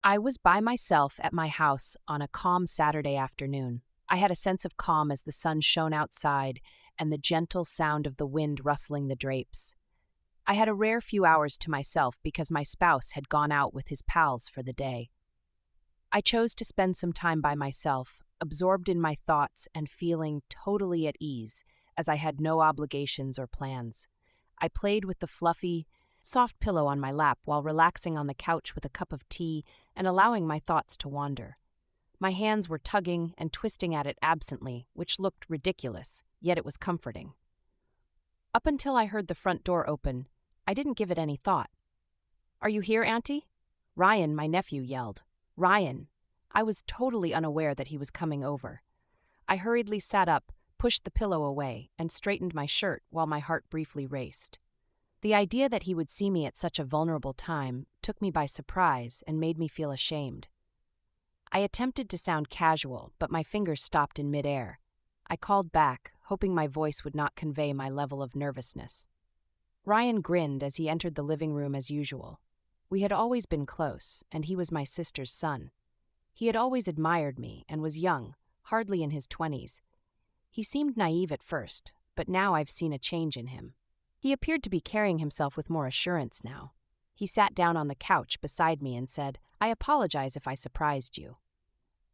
I was by myself at my house on a calm Saturday afternoon. I had a sense of calm as the sun shone outside and the gentle sound of the wind rustling the drapes. I had a rare few hours to myself because my spouse had gone out with his pals for the day. I chose to spend some time by myself, absorbed in my thoughts and feeling totally at ease, as I had no obligations or plans. I played with the fluffy, soft pillow on my lap while relaxing on the couch with a cup of tea and allowing my thoughts to wander. My hands were tugging and twisting at it absently, which looked ridiculous, yet it was comforting. Up until I heard the front door open, I didn't give it any thought. "Are you here, Auntie?" Ryan, my nephew, yelled. "Ryan!" I was totally unaware that he was coming over. I hurriedly sat up, pushed the pillow away, and straightened my shirt while my heart briefly raced. The idea that he would see me at such a vulnerable time took me by surprise and made me feel ashamed. I attempted to sound casual, but my fingers stopped in midair. I called back, hoping my voice would not convey my level of nervousness. Ryan grinned as he entered the living room as usual. We had always been close, and he was my sister's son. He had always admired me and was young, hardly in his 20s. He seemed naive at first, but now I've seen a change in him. He appeared to be carrying himself with more assurance now. He sat down on the couch beside me and said, "I apologize if I surprised you.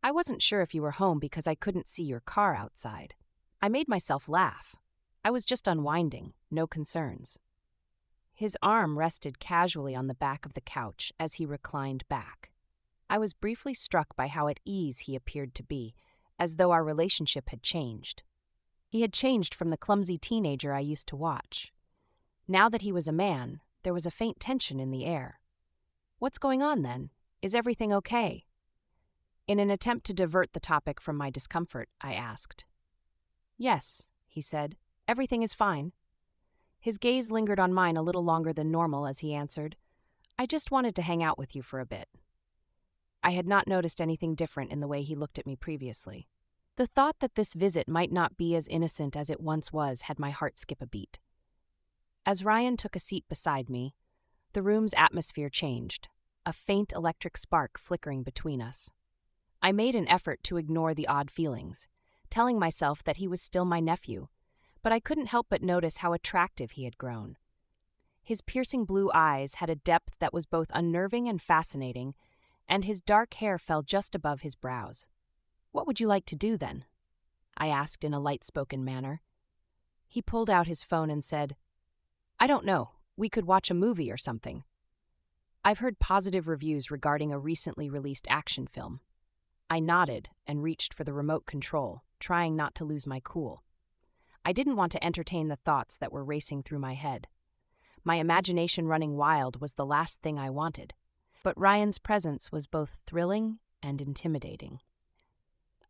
I wasn't sure if you were home because I couldn't see your car outside." I made myself laugh. I was just unwinding, no concerns. His arm rested casually on the back of the couch as he reclined back. I was briefly struck by how at ease he appeared to be, as though our relationship had changed. He had changed from the clumsy teenager I used to watch. Now that he was a man, there was a faint tension in the air. "What's going on then? Is everything okay?" In an attempt to divert the topic from my discomfort, I asked. "Yes," he said, "everything is fine." His gaze lingered on mine a little longer than normal as he answered, "I just wanted to hang out with you for a bit." I had not noticed anything different in the way he looked at me previously. The thought that this visit might not be as innocent as it once was had my heart skip a beat. As Ryan took a seat beside me, the room's atmosphere changed, a faint electric spark flickering between us. I made an effort to ignore the odd feelings, telling myself that he was still my nephew, but I couldn't help but notice how attractive he had grown. His piercing blue eyes had a depth that was both unnerving and fascinating, and his dark hair fell just above his brows. "What would you like to do, then?" I asked in a light-spoken manner. He pulled out his phone and said, "I don't know. We could watch a movie or something." I've heard positive reviews regarding a recently released action film. I nodded and reached for the remote control, trying not to lose my cool. I didn't want to entertain the thoughts that were racing through my head. My imagination running wild was the last thing I wanted, but Ryan's presence was both thrilling and intimidating.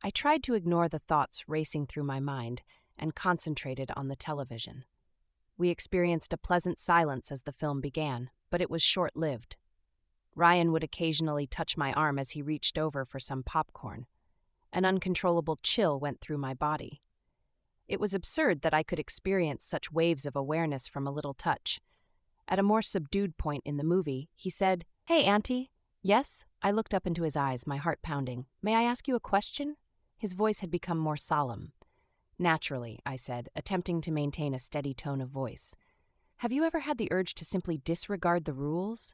I tried to ignore the thoughts racing through my mind and concentrated on the television. We experienced a pleasant silence as the film began, but it was short-lived. Ryan would occasionally touch my arm as he reached over for some popcorn. An uncontrollable chill went through my body. It was absurd that I could experience such waves of awareness from a little touch. At a more subdued point in the movie, he said, "Hey, Auntie." "Yes?" I looked up into his eyes, my heart pounding. "May I ask you a question?" His voice had become more solemn. "Naturally," I said, attempting to maintain a steady tone of voice. "Have you ever had the urge to simply disregard the rules?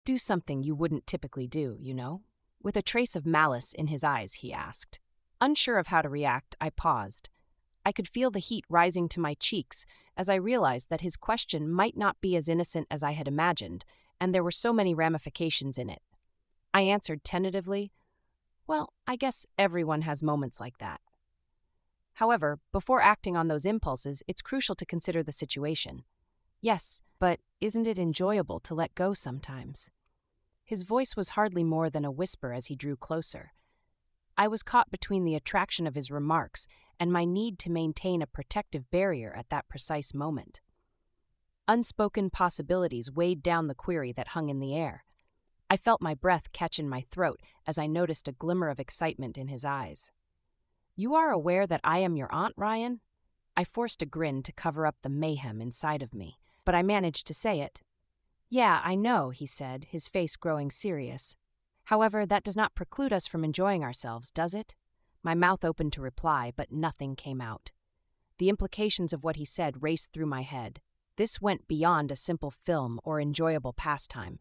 Do something you wouldn't typically do, you know?" With a trace of malice in his eyes, he asked. Unsure of how to react, I paused. I could feel the heat rising to my cheeks as I realized that his question might not be as innocent as I had imagined, and there were so many ramifications in it. I answered tentatively, "Well, I guess everyone has moments like that." However, before acting on those impulses, it's crucial to consider the situation. "Yes, but isn't it enjoyable to let go sometimes?" His voice was hardly more than a whisper as he drew closer. I was caught between the attraction of his remarks and my need to maintain a protective barrier at that precise moment. Unspoken possibilities weighed down the query that hung in the air. I felt my breath catch in my throat as I noticed a glimmer of excitement in his eyes. "You are aware that I am your aunt, Ryan?" I forced a grin to cover up the mayhem inside of me, but I managed to say it. Yeah, I know, he said, his face growing serious. However, that does not preclude us from enjoying ourselves, does it? My mouth opened to reply, but nothing came out. The implications of what he said raced through my head. This went beyond a simple film or enjoyable pastime.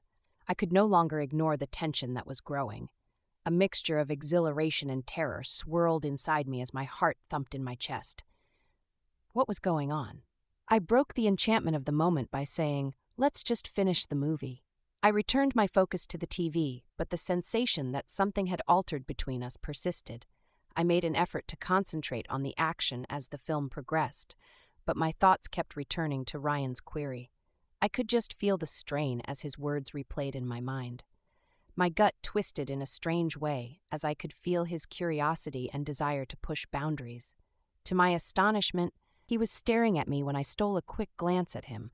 I could no longer ignore the tension that was growing. A mixture of exhilaration and terror swirled inside me as my heart thumped in my chest. What was going on? I broke the enchantment of the moment by saying, "Let's just finish the movie." I returned my focus to the TV, but the sensation that something had altered between us persisted. I made an effort to concentrate on the action as the film progressed, but my thoughts kept returning to Ryan's query. I could just feel the strain as his words replayed in my mind. My gut twisted in a strange way as I could feel his curiosity and desire to push boundaries. To my astonishment, he was staring at me when I stole a quick glance at him.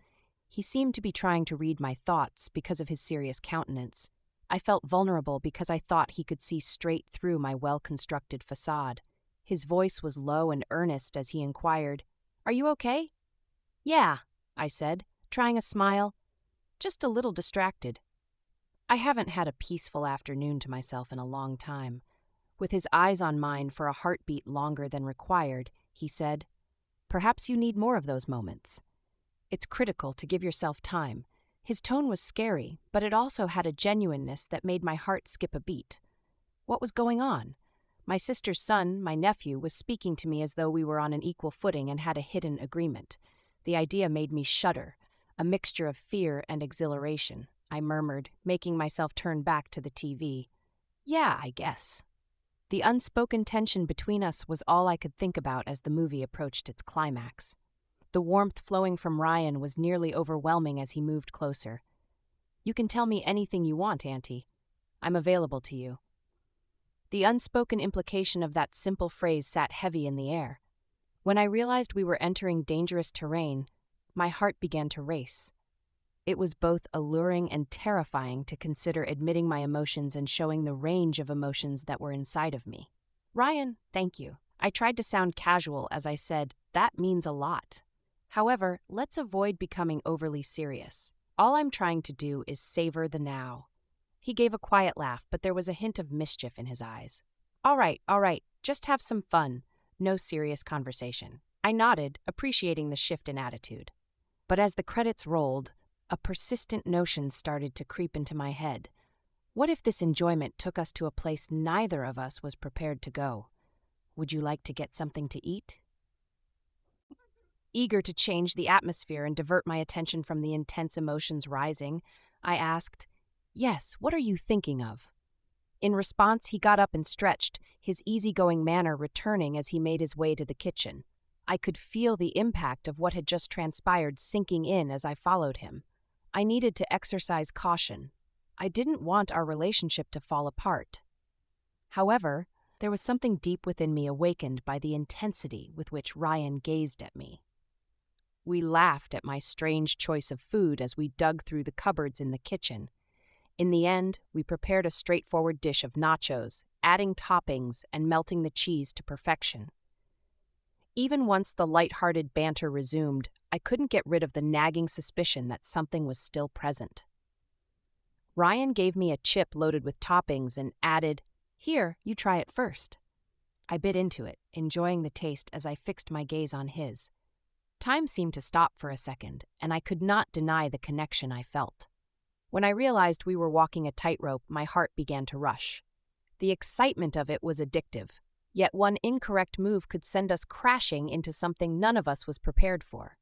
He seemed to be trying to read my thoughts because of his serious countenance. I felt vulnerable because I thought he could see straight through my well-constructed facade. His voice was low and earnest as he inquired, "Are you okay?" "Yeah," I said, trying a smile, just a little distracted. I haven't had a peaceful afternoon to myself in a long time. With his eyes on mine for a heartbeat longer than required, he said, "Perhaps you need more of those moments. It's critical to give yourself time." His tone was scary, but it also had a genuineness that made my heart skip a beat. What was going on? My sister's son, my nephew, was speaking to me as though we were on an equal footing and had a hidden agreement. The idea made me shudder, a mixture of fear and exhilaration. I murmured, making myself turn back to the TV. "Yeah, I guess." The unspoken tension between us was all I could think about as the movie approached its climax. The warmth flowing from Ryan was nearly overwhelming as he moved closer. "You can tell me anything you want, Auntie. I'm available to you." The unspoken implication of that simple phrase sat heavy in the air. When I realized we were entering dangerous terrain, my heart began to race. It was both alluring and terrifying to consider admitting my emotions and showing the range of emotions that were inside of me. "Ryan, thank you." I tried to sound casual as I said, "That means a lot." However, let's avoid becoming overly serious. All I'm trying to do is savor the now. He gave a quiet laugh, but there was a hint of mischief in his eyes. All right, just have some fun. No serious conversation." I nodded, appreciating the shift in attitude. But as the credits rolled, a persistent notion started to creep into my head. What if this enjoyment took us to a place neither of us was prepared to go? "Would you like to get something to eat?" Eager to change the atmosphere and divert my attention from the intense emotions rising, I asked, "Yes, what are you thinking of?" In response, he got up and stretched, his easygoing manner returning as he made his way to the kitchen. I could feel the impact of what had just transpired sinking in as I followed him. I needed to exercise caution. I didn't want our relationship to fall apart. However, there was something deep within me awakened by the intensity with which Ryan gazed at me. We laughed at my strange choice of food as we dug through the cupboards in the kitchen. In the end, we prepared a straightforward dish of nachos, adding toppings and melting the cheese to perfection. Even once the light-hearted banter resumed, I couldn't get rid of the nagging suspicion that something was still present. Ryan gave me a chip loaded with toppings and added, "Here, you try it first." I bit into it, enjoying the taste as I fixed my gaze on his. Time seemed to stop for a second, and I could not deny the connection I felt. When I realized we were walking a tightrope, my heart began to rush. The excitement of it was addictive, yet one incorrect move could send us crashing into something none of us was prepared for.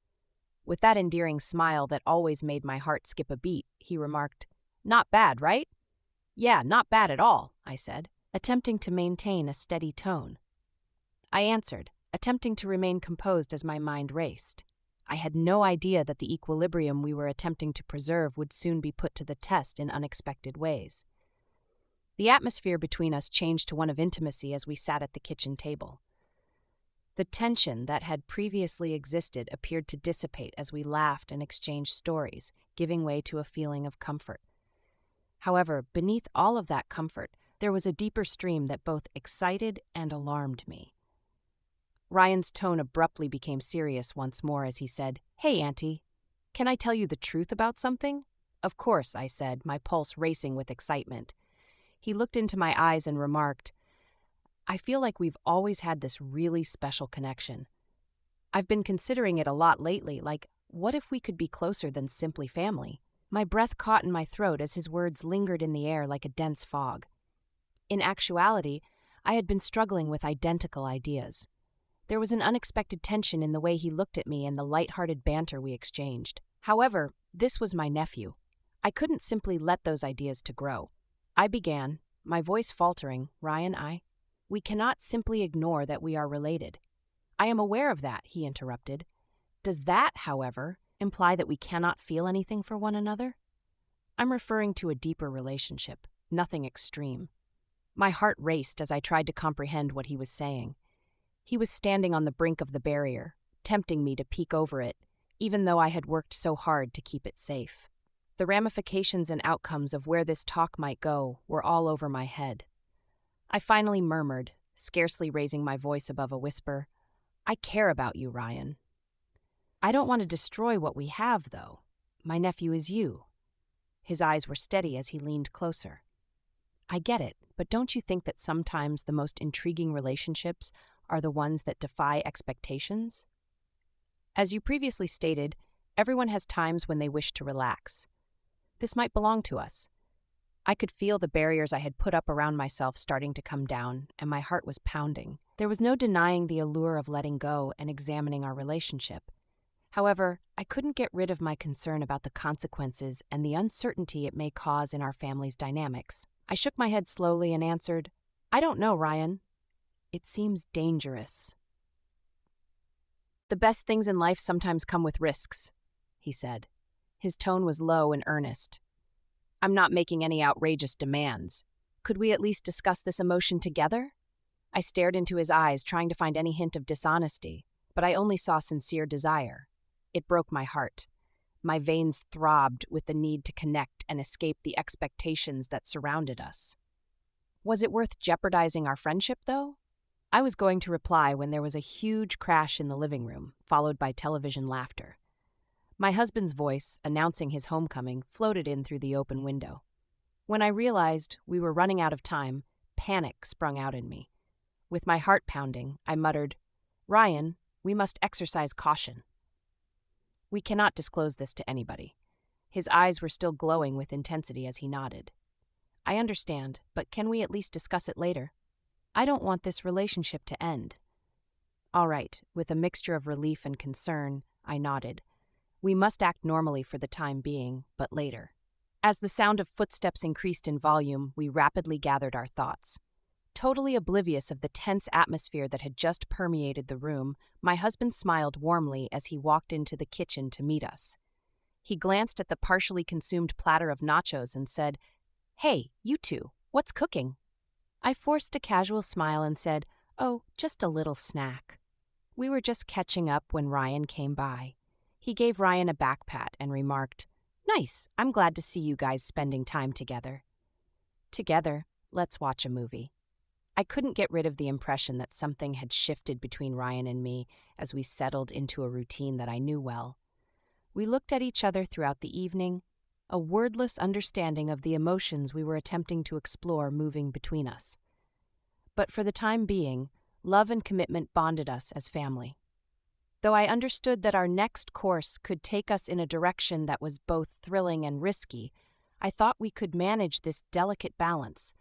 With that endearing smile that always made my heart skip a beat, he remarked, "Not bad, right?" "Yeah, not bad at all," I said, attempting to maintain a steady tone. I answered, attempting to remain composed as my mind raced. I had no idea that the equilibrium we were attempting to preserve would soon be put to the test in unexpected ways. The atmosphere between us changed to one of intimacy as we sat at the kitchen table. The tension that had previously existed appeared to dissipate as we laughed and exchanged stories, giving way to a feeling of comfort. However, beneath all of that comfort, there was a deeper stream that both excited and alarmed me. Ryan's tone abruptly became serious once more as he said, "Hey, Auntie, can I tell you the truth about something?" Of course, I said, my pulse racing with excitement. He looked into my eyes and remarked, I feel like we've always had this really special connection. I've been considering it a lot lately, like, what if we could be closer than simply family? My breath caught in my throat as his words lingered in the air like a dense fog. In actuality, I had been struggling with identical ideas. There was an unexpected tension in the way he looked at me and the light-hearted banter we exchanged. However, this was my nephew. I couldn't simply let those ideas to grow. I began, my voice faltering, We cannot simply ignore that we are related. I am aware of that, he interrupted. Does that, however, imply that we cannot feel anything for one another? I'm referring to a deeper relationship, nothing extreme. My heart raced as I tried to comprehend what he was saying. He was standing on the brink of the barrier, tempting me to peek over it, even though I had worked so hard to keep it safe. The ramifications and outcomes of where this talk might go were all over my head. I finally murmured, scarcely raising my voice above a whisper, I care about you, Ryan. I don't want to destroy what we have, though. My nephew is you. His eyes were steady as he leaned closer. I get it, but don't you think that sometimes the most intriguing relationships are the ones that defy expectations? As you previously stated, everyone has times when they wish to relax. This might belong to us. I could feel the barriers I had put up around myself starting to come down, and my heart was pounding. There was no denying the allure of letting go and examining our relationship. However, I couldn't get rid of my concern about the consequences and the uncertainty it may cause in our family's dynamics. I shook my head slowly and answered, I don't know, Ryan. It seems dangerous. The best things in life sometimes come with risks, he said. His tone was low and earnest. I'm not making any outrageous demands. Could we at least discuss this emotion together? I stared into his eyes, trying to find any hint of dishonesty, but I only saw sincere desire. It broke my heart. My veins throbbed with the need to connect and escape the expectations that surrounded us. Was it worth jeopardizing our friendship, though? I was going to reply when there was a huge crash in the living room, followed by television laughter. My husband's voice, announcing his homecoming, floated in through the open window. When I realized we were running out of time, panic sprung out in me. With my heart pounding, I muttered, Ryan, we must exercise caution. We cannot disclose this to anybody. His eyes were still glowing with intensity as he nodded. I understand, but can we at least discuss it later? I don't want this relationship to end. All right, with a mixture of relief and concern, I nodded. We must act normally for the time being, but later. As the sound of footsteps increased in volume, we rapidly gathered our thoughts. Totally oblivious of the tense atmosphere that had just permeated the room, my husband smiled warmly as he walked into the kitchen to meet us. He glanced at the partially consumed platter of nachos and said, Hey, you two, what's cooking? I forced a casual smile and said, Oh, just a little snack. We were just catching up when Ryan came by. He gave Ryan a back pat and remarked, Nice, I'm glad to see you guys spending time together. Together, let's watch a movie. I couldn't get rid of the impression that something had shifted between Ryan and me as we settled into a routine that I knew well. We looked at each other throughout the evening, a wordless understanding of the emotions we were attempting to explore moving between us. But for the time being, love and commitment bonded us as family. Though I understood that our next course could take us in a direction that was both thrilling and risky, I thought we could manage this delicate balance.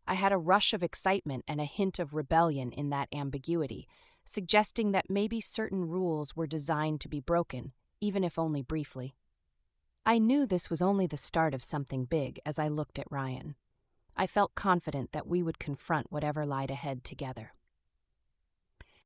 I had a rush of excitement and a hint of rebellion in that ambiguity, suggesting that maybe certain rules were designed to be broken, even if only briefly. I knew this was only the start of something big as I looked at Ryan. I felt confident that we would confront whatever lied ahead together.